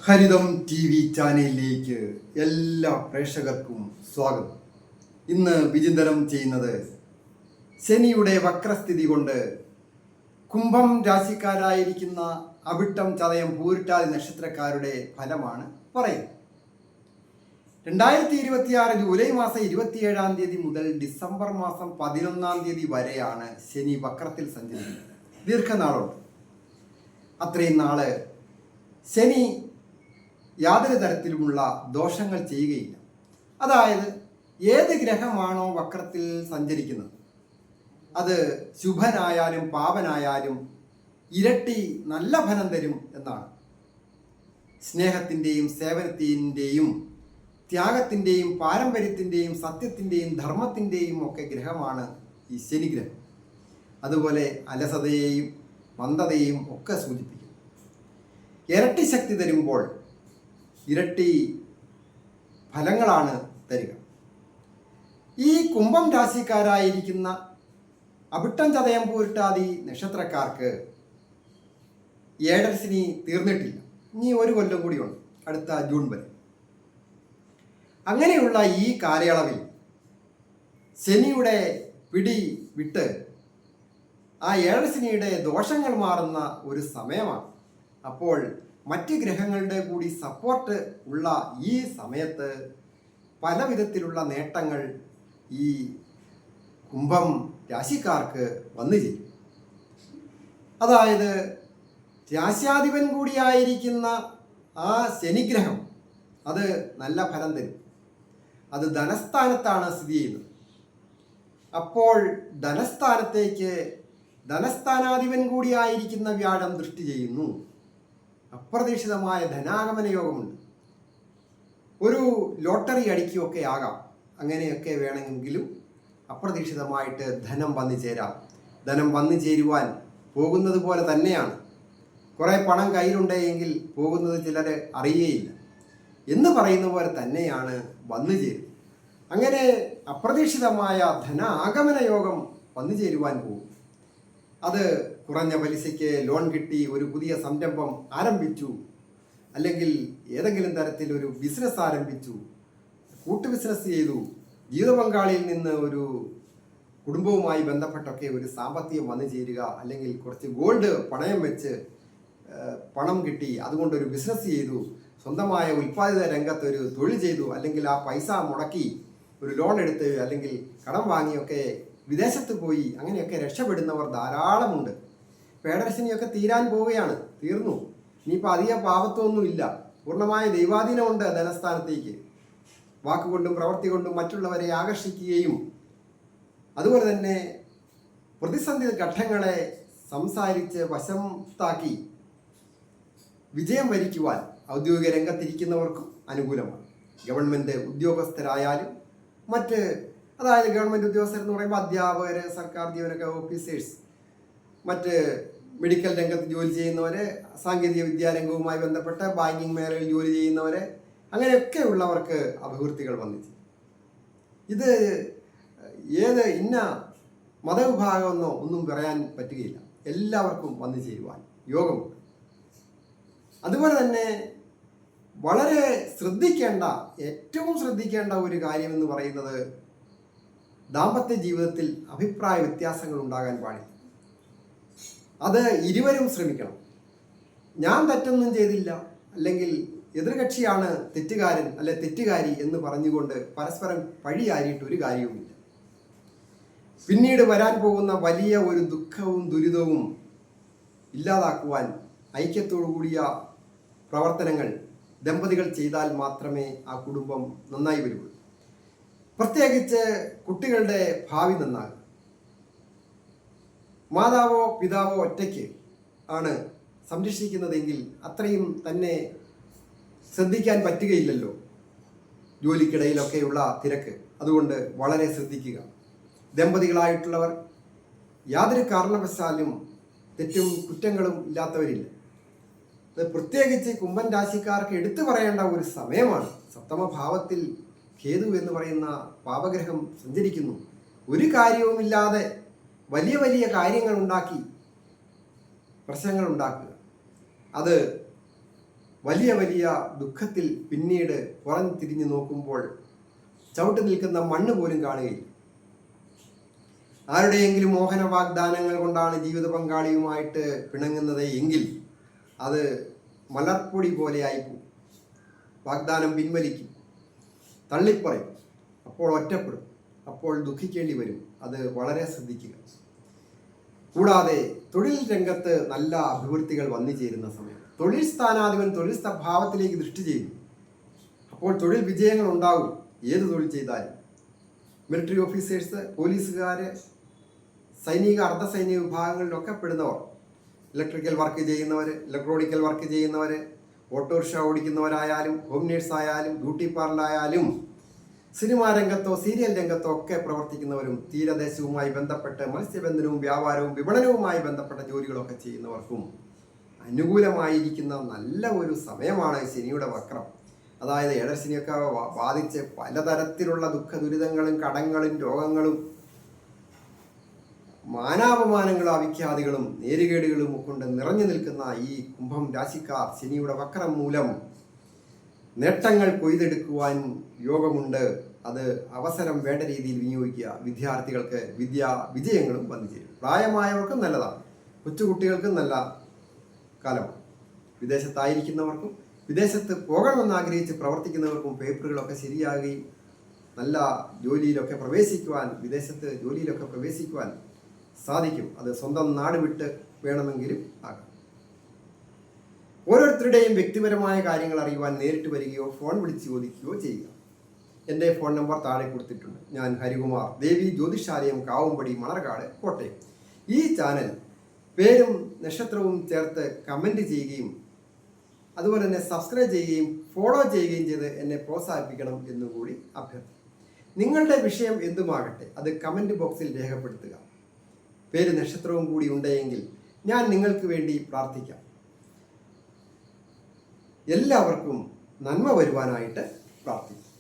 ഹരിതം T V ചാനലിലേക്ക് എല്ലാ പ്രേക്ഷകർക്കും സ്വാഗതം. ഇന്ന് വിചിന്തനം ചെയ്യുന്നത് ശനിയുടെ വക്രസ്ഥിതി കൊണ്ട് കുംഭം രാശിക്കാരായിരിക്കുന്ന അവിട്ടം, ചതയം, പൂരിട്ടാതി നക്ഷത്രക്കാരുടെ ഫലമാണ് പറയുന്നത്. 2026 ജൂലൈ മാസം 27 തീയതി മുതൽ ഡിസംബർ മാസം 11 വരെയാണ് ശനി വക്രത്തിൽ സഞ്ചരിക്കുന്നത്. ദീർഘനാളുണ്ട്. അത്രയും നാള് ശനി യാതൊരു തരത്തിലുമുള്ള ദോഷങ്ങൾ ചെയ്യുകയില്ല. അതായത് ഏത് ഗ്രഹമാണോ വക്രത്തിൽ സഞ്ചരിക്കുന്നത് അത് ശുഭനായാലും പാപനായാലും ഇരട്ടി നല്ല ഫലം തരും എന്നാണ്. സ്നേഹത്തിൻ്റെയും സേവനത്തിൻ്റെയും ത്യാഗത്തിൻ്റെയും പാരമ്പര്യത്തിൻ്റെയും സത്യത്തിൻ്റെയും ധർമ്മത്തിൻ്റെയും ഒക്കെ ഗ്രഹമാണ് ഈ ശനിഗ്രഹം. അതുപോലെ അലസതയെയും മന്ദതയെയും ഒക്കെ സൂചിപ്പിക്കും. ഇരട്ടി ശക്തി തരുമ്പോൾ ഇരട്ടി ഫലങ്ങളാണ് തരിക. ഈ കുംഭം രാശിക്കാരായിരിക്കുന്ന അവിട്ടം, ചതയം, പൂരിട്ടാതി നക്ഷത്രക്കാർക്ക് ഏഴരശനി തീർന്നിട്ടില്ല. ഇനി ഒരു കൊല്ലം കൂടിയുണ്ട്, അടുത്ത ജൂൺ വരെ. അങ്ങനെയുള്ള ഈ കാലയളവിൽ ശനിയുടെ പിടി വിട്ട് ആ ഏഴരശനിയുടെ ദോഷങ്ങൾ മാറുന്ന ഒരു സമയമാണ്. അപ്പോൾ മറ്റ് ഗ്രഹങ്ങളുടെ കൂടി സപ്പോർട്ട് ഉള്ള ഈ സമയത്ത് പല വിധത്തിലുള്ള നേട്ടങ്ങൾ ഈ കുംഭം രാശിക്കാർക്ക് വന്നു ചേരും. അതായത് രാശ്യാധിപൻ കൂടിയായിരിക്കുന്ന ആ ശനിഗ്രഹം അത് നല്ല ഫലം തരും. അത് ധനസ്ഥാനത്താണ് സ്ഥിതി ചെയ്യുന്നത്. അപ്പോൾ ധനസ്ഥാനത്തേക്ക് ധനസ്ഥാനാധിപൻ കൂടിയായിരിക്കുന്ന വ്യാഴം ദൃഷ്ടി ചെയ്യുന്നു. അപ്രതീക്ഷിതമായ ധനാഗമന യോഗമുണ്ട്. ഒരു ലോട്ടറി അടിക്കുകയൊക്കെ ആകാം. അങ്ങനെയൊക്കെ വേണമെങ്കിലും അപ്രതീക്ഷിതമായിട്ട് ധനം വന്നു ചേരാം. ധനം വന്നു ചേരുവാൻ പോകുന്നത് പോലെ തന്നെയാണ്. കുറേ പണം കയ്യിലുണ്ടെങ്കിൽ പോകുന്നത് ചിലർ അറിയുകയില്ല എന്ന് പറയുന്ന പോലെ തന്നെയാണ് വന്നു ചേരും. അങ്ങനെ അപ്രതീക്ഷിതമായ ധനാഗമന യോഗം വന്നു ചേരുവാൻ പോകും. അത് കുറഞ്ഞ പലിശയ്ക്ക് ലോൺ കിട്ടി ഒരു പുതിയ സംരംഭം ആരംഭിച്ചു, അല്ലെങ്കിൽ ഏതെങ്കിലും തരത്തിൽ ഒരു ബിസിനസ് ആരംഭിച്ചു, കൂട്ടു ബിസിനസ് ചെയ്തു, ജീവിത പങ്കാളിയിൽ നിന്ന് ഒരു കുടുംബവുമായി ബന്ധപ്പെട്ടൊക്കെ ഒരു സാമ്പത്തികം വന്നു ചേരുക, അല്ലെങ്കിൽ കുറച്ച് ഗോൾഡ് പണയം വെച്ച് പണം കിട്ടി, അതുകൊണ്ടൊരു ബിസിനസ് ചെയ്തു, സ്വന്തമായ ഉൽപ്പാദിത രംഗത്ത് ഒരു തൊഴിൽ ചെയ്തു, അല്ലെങ്കിൽ ആ പൈസ മുടക്കി ഒരു ലോൺ എടുത്ത് അല്ലെങ്കിൽ കടം വാങ്ങിയൊക്കെ വിദേശത്ത് പോയി അങ്ങനെയൊക്കെ രക്ഷപ്പെടുന്നവർ ധാരാളമുണ്ട്. പേടരശനിയൊക്കെ തീരാൻ പോവുകയാണ്, തീർന്നു. ഇനിയിപ്പോൾ അധികം പാപത്വമൊന്നുമില്ല. പൂർണ്ണമായ ദൈവാധീനമുണ്ട് ധനസ്ഥാനത്തേക്ക്. വാക്കുകൊണ്ടും പ്രവൃത്തി കൊണ്ടും മറ്റുള്ളവരെ ആകർഷിക്കുകയും അതുപോലെ തന്നെ പ്രതിസന്ധി ഘട്ടങ്ങളെ സംസാരിച്ച് വശത്താക്കി വിജയം വരിക്കുവാൻ ഔദ്യോഗിക രംഗത്തിരിക്കുന്നവർക്കും അനുകൂലമാണ്. ഗവൺമെൻറ് ഉദ്യോഗസ്ഥരായാലും മറ്റ്, അതായത് ഗവൺമെൻറ് ഉദ്യോഗസ്ഥരെന്ന് പറയുമ്പോൾ അധ്യാപകർ, സർക്കാർ ജീവനക്കാർ, ഓഫീസേഴ്സ്, മറ്റ് മെഡിക്കൽ രംഗത്ത് ജോലി ചെയ്യുന്നവർ, സാങ്കേതിക വിദ്യാരംഗവുമായി ബന്ധപ്പെട്ട് ബാങ്കിങ് മേഖലയിൽ ജോലി ചെയ്യുന്നവർ, അങ്ങനെയൊക്കെ ഉള്ളവർക്ക് അഭിവൃദ്ധികൾ വന്നിച്ചു. ഇത് ഏത് ഇന്ന മതവിഭാഗമെന്നോ ഒന്നും പറയാൻ പറ്റുകയില്ല. എല്ലാവർക്കും വന്നു ചേരുവാൻ യോഗമുണ്ട്. അതുപോലെ തന്നെ വളരെ ശ്രദ്ധിക്കേണ്ട, ഏറ്റവും ശ്രദ്ധിക്കേണ്ട ഒരു കാര്യമെന്ന് പറയുന്നത് ദാമ്പത്യ ജീവിതത്തിൽ അഭിപ്രായ വ്യത്യാസങ്ങൾ ഉണ്ടാകാൻ പാടില്ല. അത് ഇരുവരും ശ്രമിക്കണം. ഞാൻ തെറ്റൊന്നും ചെയ്തില്ല, അല്ലെങ്കിൽ എതിർകക്ഷിയാണ് തെറ്റുകാരൻ അല്ലെ തെറ്റുകാരി എന്ന് പറഞ്ഞുകൊണ്ട് പരസ്പരം പഴിയാരിയിട്ട് ഒരു കാര്യവുമില്ല. പിന്നീട് വരാൻ പോകുന്ന വലിയ ഒരു ദുഃഖവും ദുരിതവും ഇല്ലാതാക്കുവാൻ ഐക്യത്തോടു കൂടിയ പ്രവർത്തനങ്ങൾ ദമ്പതികൾ ചെയ്താൽ മാത്രമേ ആ കുടുംബം നന്നായി വരുള്ളൂ. പ്രത്യേകിച്ച് കുട്ടികളുടെ ഭാവി നന്നാകും. മാതാവോ പിതാവോ ഒറ്റയ്ക്ക് ആണ് സംരക്ഷിക്കുന്നതെങ്കിൽ അത്രയും തന്നെ ശ്രദ്ധിക്കാൻ പറ്റുകയില്ലല്ലോ, ജോലിക്കിടയിലൊക്കെയുള്ള തിരക്ക്. അതുകൊണ്ട് വളരെ ശ്രദ്ധിക്കുക. ദമ്പതികളായിട്ടുള്ളവർ യാതൊരു കാരണവശാലും തെറ്റും കുറ്റങ്ങളും ഇല്ലാത്തവരില്ല. അത് പ്രത്യേകിച്ച് കുംഭൻ രാശിക്കാർക്ക് എടുത്തു പറയേണ്ട ഒരു സമയമാണ്. സപ്തമഭാവത്തിൽ കേതു എന്ന് പറയുന്ന പാപഗ്രഹം സഞ്ചരിക്കുന്നു. ഒരു കാര്യവുമില്ലാതെ വലിയ വലിയ കാര്യങ്ങൾ ഉണ്ടാക്കി പ്രശ്നങ്ങൾ ഉണ്ടാക്കുക, അത് വലിയ വലിയ ദുഃഖത്തിൽ പിന്നീട് പുറം തിരിഞ്ഞു നോക്കുമ്പോൾ ചവിട്ടി നിൽക്കുന്ന മണ്ണ് പോലും കാണുകയില്ല. ആരുടെയെങ്കിലും മോഹന വാഗ്ദാനങ്ങൾ കൊണ്ടാണ് ജീവിത പങ്കാളിയുമായിട്ട് പിണങ്ങുന്നത് എങ്കിൽ അത് മലർപ്പൊടി പോലെ ആയിപ്പോവും. വാഗ്ദാനം പിൻവലിക്കും, തള്ളിപ്പറയും, അപ്പോൾ ഒറ്റപ്പെടും, അപ്പോൾ ദുഃഖിക്കേണ്ടി വരും. അത് വളരെ ശ്രദ്ധിക്കുക. കൂടാതെ തൊഴിൽ രംഗത്ത് നല്ല അഭിവൃദ്ധികൾ വന്നു ചേരുന്ന സമയം തൊഴിൽ സ്ഥാനാധിപൻ തൊഴിൽ ഭാവത്തിലേക്ക് ദൃഷ്ടി ചെയ്യും. അപ്പോൾ തൊഴിൽ വിജയങ്ങൾ ഉണ്ടാകും. ഏത് തൊഴിൽ ചെയ്താലും മിലിറ്ററി ഓഫീസേഴ്സ്, പോലീസുകാർ, സൈനിക അർദ്ധ സൈനിക വിഭാഗങ്ങളിലൊക്കെ പെടുന്നവർ, ഇലക്ട്രിക്കൽ വർക്ക് ചെയ്യുന്നവർ, ഇലക്ട്രോണിക്കൽ വർക്ക് ചെയ്യുന്നവർ, ഓട്ടോറിക്ഷ ഓടിക്കുന്നവരായാലും, ഹോം നേഴ്സായാലും, ബ്യൂട്ടി പാർലറായാലും, സിനിമാ രംഗത്തോ സീരിയൽ രംഗത്തോ ഒക്കെ പ്രവർത്തിക്കുന്നവരും, തീരദേശവുമായി ബന്ധപ്പെട്ട് മത്സ്യബന്ധനവും വ്യാപാരവും വിപണനവുമായി ബന്ധപ്പെട്ട ജോലികളൊക്കെ ചെയ്യുന്നവർക്കും അനുകൂലമായിരിക്കുന്ന നല്ല ഒരു സമയമാണ് ശനിയുടെ വക്രം. അതായത് ഏഴരശനിയൊക്കെ ബാധിച്ച് പലതരത്തിലുള്ള ദുഃഖ ദുരിതങ്ങളും കടങ്ങളും രോഗങ്ങളും മാനാപമാനങ്ങളും അവിഖ്യാതികളും നേരുകേടുകളും കൊണ്ട് നിറഞ്ഞു നിൽക്കുന്ന ഈ കുംഭം രാശിക്കാർ ശനിയുടെ വക്രം മൂലം നേട്ടങ്ങൾ കൊയ്തെടുക്കുവാൻ യോഗമുണ്ട്. അത് അവസരം വേണ്ട രീതിയിൽ വിനിയോഗിക്കുക. വിദ്യാർത്ഥികൾക്ക് വിജയങ്ങളും വന്നു ചേരും. പ്രായമായവർക്കും നല്ലതാണ്, കൊച്ചുകുട്ടികൾക്കും നല്ല കാലമാണ്. വിദേശത്തായിരിക്കുന്നവർക്കും വിദേശത്ത് പോകണമെന്ന് ആഗ്രഹിച്ച് പ്രവർത്തിക്കുന്നവർക്കും പേപ്പറുകളൊക്കെ ശരിയാകുകയും നല്ല ജോലിയിലൊക്കെ പ്രവേശിക്കുവാൻ, വിദേശത്ത് ജോലിയിലൊക്കെ പ്രവേശിക്കുവാൻ സാധിക്കും. അത് സ്വന്തം നാട് വിട്ട് വേണമെങ്കിലും ആകാം. ഓരോരുത്തരുടെയും വ്യക്തിപരമായ കാര്യങ്ങൾ അറിയുവാൻ നേരിട്ട് വരികയോ ഫോൺ വിളിച്ച് ചോദിക്കുകയോ ചെയ്യുക. എൻ്റെ ഫോൺ നമ്പർ താഴെ കൊടുത്തിട്ടുണ്ട്. ഞാൻ ഹരികുമാർ, ദേവി ജ്യോതിഷാലയം, കാവുംപടി, മണർകാട്, കോട്ടയം. ഈ ചാനൽ പേരും നക്ഷത്രവും ചേർത്ത് കമൻറ്റ് ചെയ്യുകയും അതുപോലെ തന്നെ സബ്സ്ക്രൈബ് ചെയ്യുകയും ഫോളോ ചെയ്യുകയും ചെയ്ത് എന്നെ പ്രോത്സാഹിപ്പിക്കണം എന്നുകൂടി അഭ്യർത്ഥിക്കുന്നു. നിങ്ങളുടെ വിഷയം എന്തുമാകട്ടെ അത് കമൻറ്റ് ബോക്സിൽ രേഖപ്പെടുത്തുക. പേര് നക്ഷത്രവും കൂടി ഉണ്ടെങ്കിൽ ഞാൻ നിങ്ങൾക്ക് വേണ്ടി പ്രാർത്ഥിക്കാം. എല്ലാവർക്കും നന്മ വരുവാനായിട്ട് പ്രാർത്ഥിക്കും.